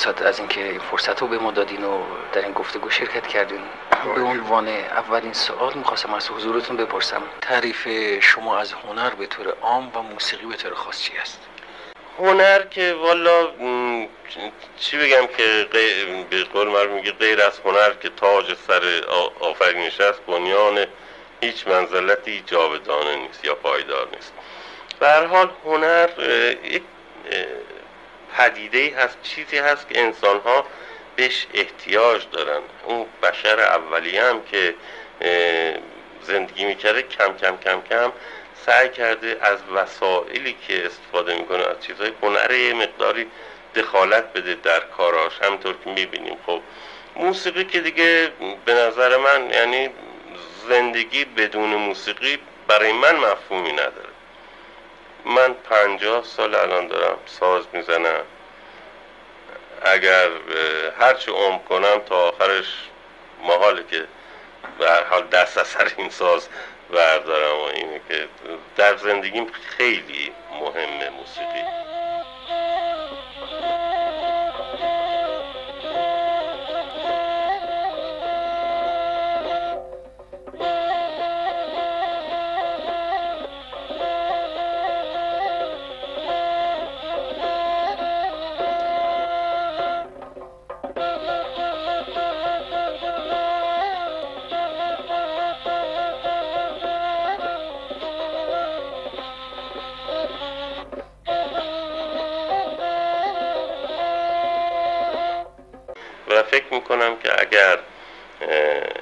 استاد از اینکه این فرصت رو به ما دادین و در این گفتگو شرکت کردین. به عنوان اولین سوال میخواستم از حضورتون بپرسم تعریف شما از هنر به طور عام و موسیقی به طور خاص چی است؟ هنر که والا چی بگم که به قول معروف میگه غیر از هنر که تاج سر آفرینش است بنیان هیچ منزلتی جاودانه نیست یا پایدار نیست. به هر حال هنر یک پدیده‌ای هست، چیزی هست که انسان‌ها بهش احتیاج دارن. اون بشر اولیه هم که زندگی میکرده کم کم کم کم سعی کرده از وسایلی که استفاده میکنه از چیزهای هنر یه مقداری دخالت بده در کاراش. همونطور که میبینیم خب موسیقی که دیگه به نظر من یعنی زندگی بدون موسیقی برای من مفهومی نداره. من 50 سال الان دارم ساز میزنم، اگر هرچی عمر کنم تا آخرش محاله که به هر حال دست از سر این ساز بردارم و اینه که در زندگیم خیلی مهمه موسیقی. و فکر میکنم که اگر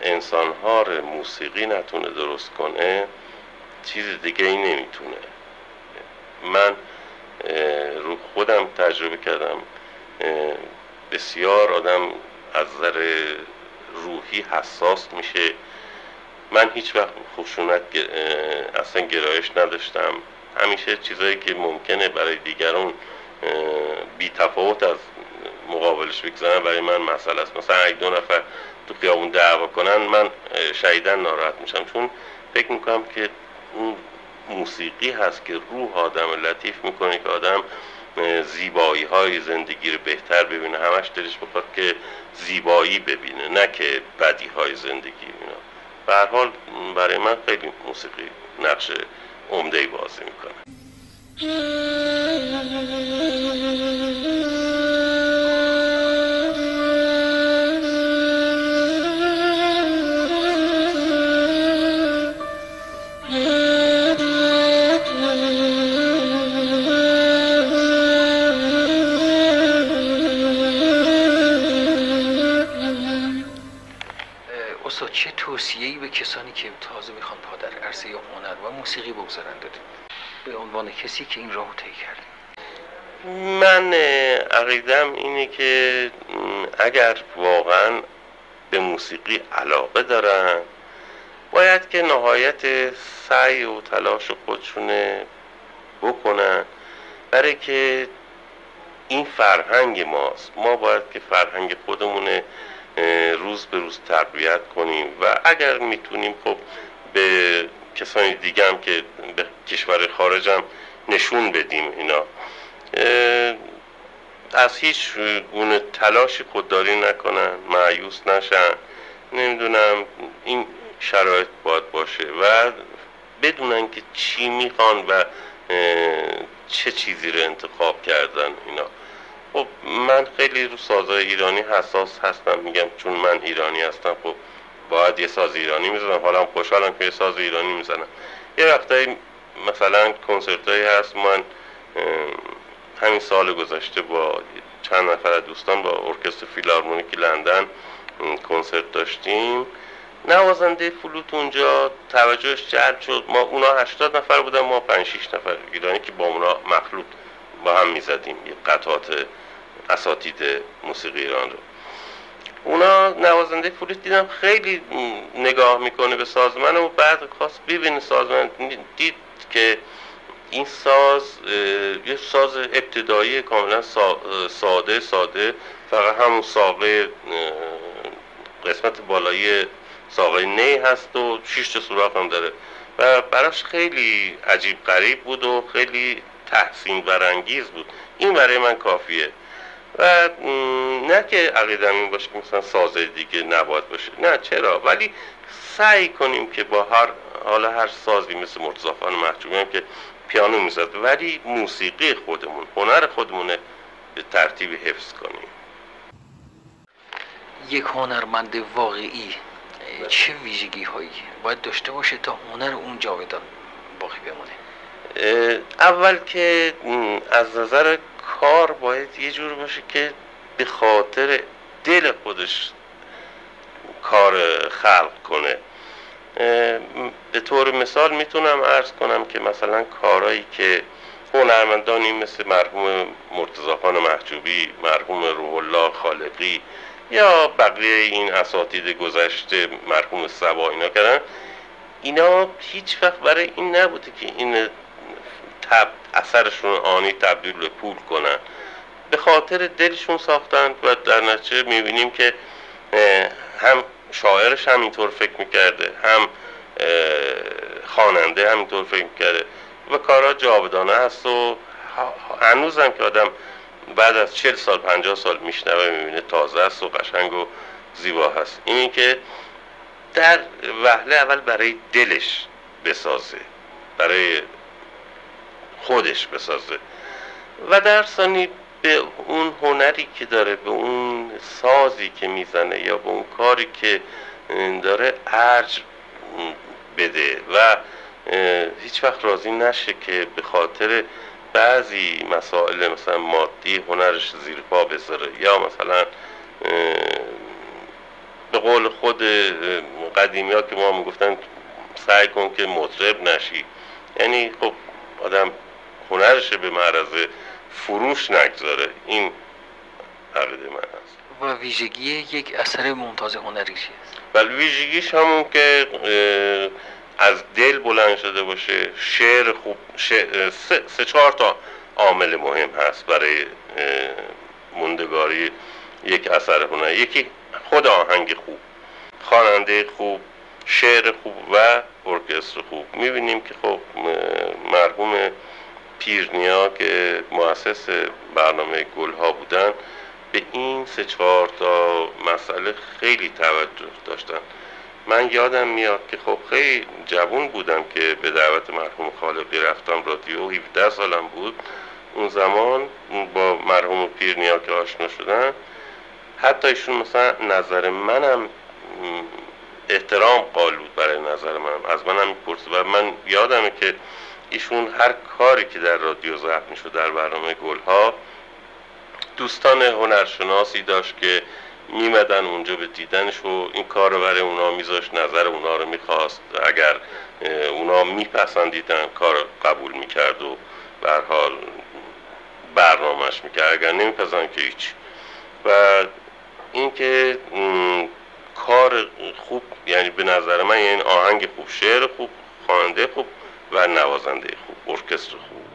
انسان‌ها رو موسیقی نتونه درست کنه چیز دیگه ای نمیتونه. من رو خودم تجربه کردم، بسیار آدم از نظر روحی حساس میشه. من هیچ وقت خشونت اصلا گرایش نداشتم، همیشه چیزایی که ممکنه برای دیگران بی تفاوت از مقابلش بگذارن برای من مسئله است. مثلا اگه 2 نفر تو خیابون دعوا کنن من شدیداً ناراحت میشم، چون فکر میکنم که اون موسیقی هست که روح آدم لطیف میکنه که آدم زیبایی های زندگی رو بهتر ببینه، همش دلش بخواد که زیبایی ببینه نه که بدی های زندگی ببینه. به هر حال برای من خیلی موسیقی نقش عمده‌ای بازی میکنه. استاد چه توصیه‌ای به کسانی که تازه میخوان پا در عرصه هنر و موسیقی بگذارن دادید به عنوان کسی که این راهو طی کرده؟ من عقیدم اینه که اگر واقعا به موسیقی علاقه دارن باید که نهایت سعی و تلاش خودشونه بکنن، برای که این فرهنگ ماست. ما باید که فرهنگ خودمونه روز به روز تقویت کنیم و اگر میتونیم خب به کسانی دیگه هم که به کشور خارج هم نشون بدیم اینا. از هیچ گونه تلاشی خودداری نکنن، مایوس نشن. نمیدونم این شرایط باید باشه و بدونن که چی میخوان و چه چیزی رو انتخاب کردن اینا. خب من خیلی رو سازهای ایرانی حساس هستم، میگم چون من ایرانی هستم خب باید یه ساز ایرانی میزنم. حالا هم خوشحالم که یه ساز ایرانی میزنم. یه وقتایی مثلا کنسرت هایی هست، من همین سال گذشته با چند نفر از دوستان با ارکستر فیلارمونیک لندن کنسرت داشتیم. نوازنده فلوت اونجا توجهش جلب شد. ما اونا 80 نفر بودن، ما 5-6 نفر ایرانی که با اونا مخلوط با هم میزدیم یه قطعات اساتید موسیقی ایران رو. اونا نوازنده فلوت دیدم خیلی نگاه میکنه به ساز من و بعد خواست ببینه ساز من، دید که این ساز یه ساز ابتدایی کاملا ساده فقط همون ساقه قسمت بالایی ساقه نی هست و 6 تا سوراخ هم داره و براش خیلی عجیب غریب بود و خیلی تحسین برانگیز بود. این برای من کافیه و نه که عقیدم این باشه که مثلا ساز دیگه نباید باشه، نه چرا، ولی سعی کنیم که با هر سازی مثل مرتضی خان محجوبی هم که پیانو میزد، ولی موسیقی خودمون، هنر خودمونه به ترتیب حفظ کنیم. یک هنرمند واقعی چه ویژگی هایی باید داشته باشه تا هنر اون جاودان باقی بمونه؟ اول که از نظر کار باید یه جور باشه که به خاطر دل خودش کار خلق کنه. به طور مثال میتونم عرض کنم که مثلا کارهایی که هنرمندانی مثل مرحوم مرتضی خان محجوبی، مرحوم روح الله خالقی یا بقیه این اساتید گذشته، مرحوم صبا، اینا کردن، اینا هیچ وقت برای این نبوده که این اثرشون آنی تبدیل به پول کنن، به خاطر دلشون ساختند و در نتیجه میبینیم که هم شاعرش همینطور فکر میکرده، هم خواننده همینطور فکر میکرده و کارها جاودانه هست و هنوزم که آدم بعد از 40 سال 50 سال میشنوه میبینه تازه است و قشنگ و زیبا هست. اینی که در وهله اول برای دلش بسازه، برای خودش بسازه و در ثانی به اون هنری که داره، به اون سازی که میزنه یا به اون کاری که داره ارج بده و هیچ وقت راضی نشه که به خاطر بعضی مسائل مثلا مادی هنرش زیر پا بذاره، یا مثلا به قول خود قدیمی ها که ما میگفتن سعی کن که مطرب نشی، یعنی خب آدم هنرش به معرض فروش نگذاره. این عقیده من هست. و ویژگی یک اثر ممتاز هنری چیست؟ ولی ویژگیش همون که از دل بلند شده باشه، شعر خوب، سه چهار تا عامل مهم هست برای موندگاری یک اثر هنری. یکی خود آهنگ خوب، خواننده خوب، شعر خوب و ارکستر خوب. میبینیم که خب مرحوم پیرنیا که مؤسس برنامه گلها بودن به این سه چهار تا مسئله خیلی توجه داشتن. من یادم میاد که خب خیلی جوان بودم که به دعوت مرحوم خالقی رفتم رادیو، 17 سالم بود اون زمان. با مرحوم پیرنیا که آشنا شدن، حتی ایشون مثلا نظر منم احترام قائل بود برای نظر منم، از منم میپرسه و من یادمه که ایشون هر کاری که در رادیو ضبط میشد در برنامه گلها، دوستان هنرشناسی داشت که میمدن اونجا به دیدنش و این کار رو برای اونا میذاشت، نظر اونا رو میخواست، اگر اونا میپسندیدن کار قبول میکرد و به هر حال برنامهش میکرد، اگر نمیپسند که هیچ. و اینکه کار خوب، یعنی به نظر من یعنی آهنگ خوب، شعر خوب، خواننده خوب و نوازنده خوب، ارکستر خوب.